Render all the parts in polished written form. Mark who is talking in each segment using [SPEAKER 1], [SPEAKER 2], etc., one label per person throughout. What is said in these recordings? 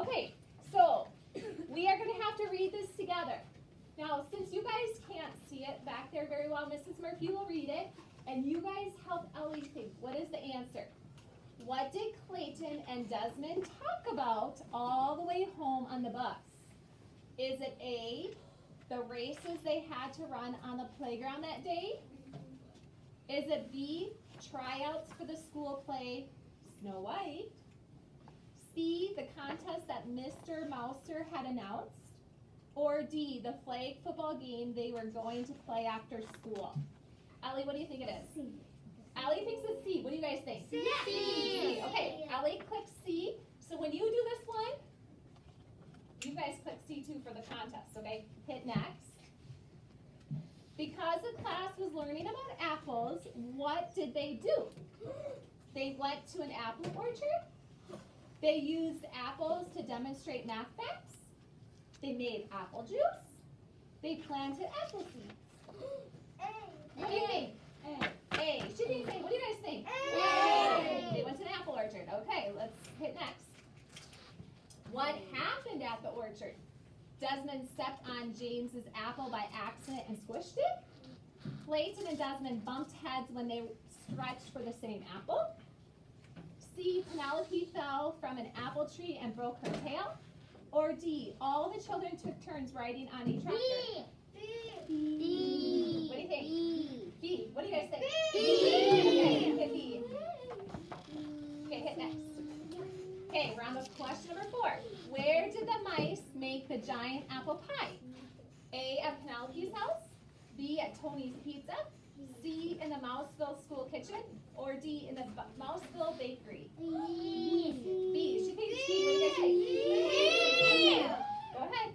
[SPEAKER 1] Okay, so we are going to have to read this together. Now, since you guys can't see it back there very well, Mrs. Murphy will read it, and you guys help Ellie think. What is the answer? What did Clayton and Desmond talk about all the way home on the bus? Is it A, the races they had to run on the playground that day? Is it B, tryouts for the school play Snow White? C, the contest that Mr. Mouser had announced? Or D, the flag football game they were going to play after school? Ellie, what do you think it is?
[SPEAKER 2] C.
[SPEAKER 1] Ellie thinks it's C. What do you guys think?
[SPEAKER 2] C.
[SPEAKER 1] C. Okay, Ellie clicks C. So when you do this one, you guys click C too for the contest, okay? Hit next. Because the class was learning about apples, what did they do? They went to an apple orchard. They used apples to demonstrate math facts. They made apple juice. They planted apple seeds. What do you think? A. She didn't say. What do you guys think? A. They went to an apple orchard. Okay, let's hit next. What happened at the orchard? Desmond stepped on James's apple by accident and squished it. Clayton and Desmond bumped heads when they stretched for the same apple. C. Penelope fell from an apple tree and broke her tail. Or D. All the children took turns riding on a tractor.
[SPEAKER 2] B.
[SPEAKER 1] What do you think?
[SPEAKER 2] B.
[SPEAKER 1] B. What do you guys think?
[SPEAKER 2] B.
[SPEAKER 1] Okay, hit B. Okay, hit next. Okay, we're on to question number 4. Where did the mice make the giant apple pie? A, at Penelope's house. B, at Tony's Pizza. C, in the Mouseville school kitchen. Or D, in the Mouseville bakery. B. She thinks B. What do you guys think? Go ahead.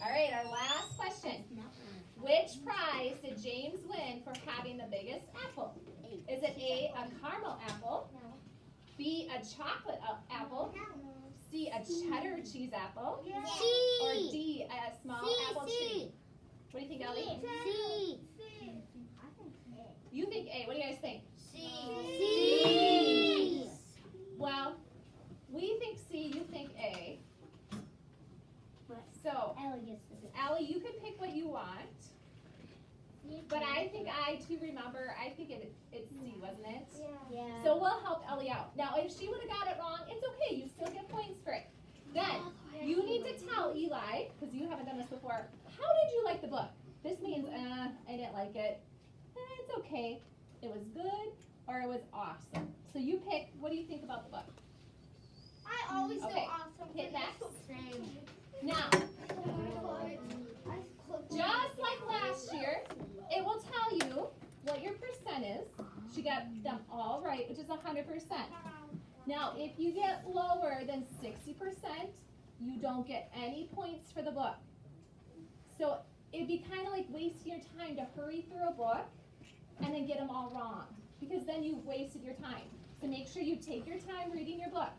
[SPEAKER 1] All right, our last question. Which prize did James win for having the biggest apple? Is it A, a caramel apple? B, a chocolate apple? C, a cheddar cheese apple? Or D, a small apple tree? What do you think, Ellie?
[SPEAKER 2] C.
[SPEAKER 1] You think A. What do you guys think?
[SPEAKER 2] C.
[SPEAKER 1] Well, we think C, you think A. So, Allie, you can pick what you want. But I think I too remember, I think it's C, wasn't it?
[SPEAKER 2] Yeah.
[SPEAKER 1] So we'll help Ellie out. Now, if she would have got it wrong, it's okay. You still get points for it. Then, you need to tell Eli, because you haven't done this before, how did you like the book? This means, I didn't like it. It's okay. It was good, or it was awesome. So you pick, what do you think about the book?
[SPEAKER 2] I always
[SPEAKER 1] Okay.
[SPEAKER 2] go awesome.
[SPEAKER 1] Hit next.
[SPEAKER 2] Same.
[SPEAKER 1] Now, just like last year, it will tell you what your percent is. She got them all right, which is 100%. Now, if you get lower than 60%, you don't get any points for the book. So it'd be kind of like wasting your time to hurry through a book and then get them all wrong, because then you've wasted your time. So make sure you take your time reading your book.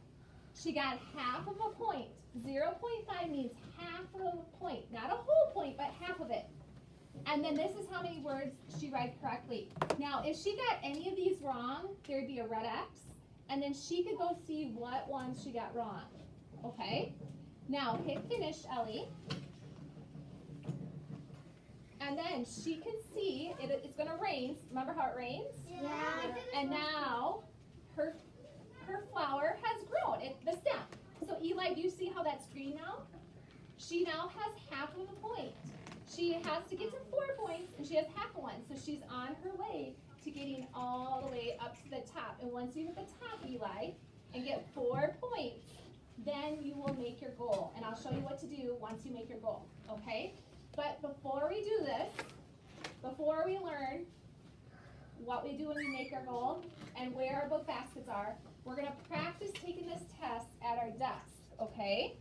[SPEAKER 1] She got half of a point. 0.5 means half of a point, not a whole point, but half of it. And then this is how many words she read correctly. Now, if she got any of these wrong, there'd be a red X, and then she could go see what ones she got wrong. Okay? Now, hit finish, Ellie. And then she can see, it's going to rain. Remember how it rains?
[SPEAKER 2] Yeah.
[SPEAKER 1] And now, her flower has grown, the stem. So Eli, do you see how that's green now? She now has half of a point. She has to get to 4 points, and she has half a one. So she's on her way to getting all the way up to the top. And once you hit the top, Eli, and get 4 points, then you will make your goal. And I'll show you what to do once you make your goal, okay? But before we do this, before we learn what we do when we make our goal and where our book baskets are, we're going to practice taking this test at our desk, okay?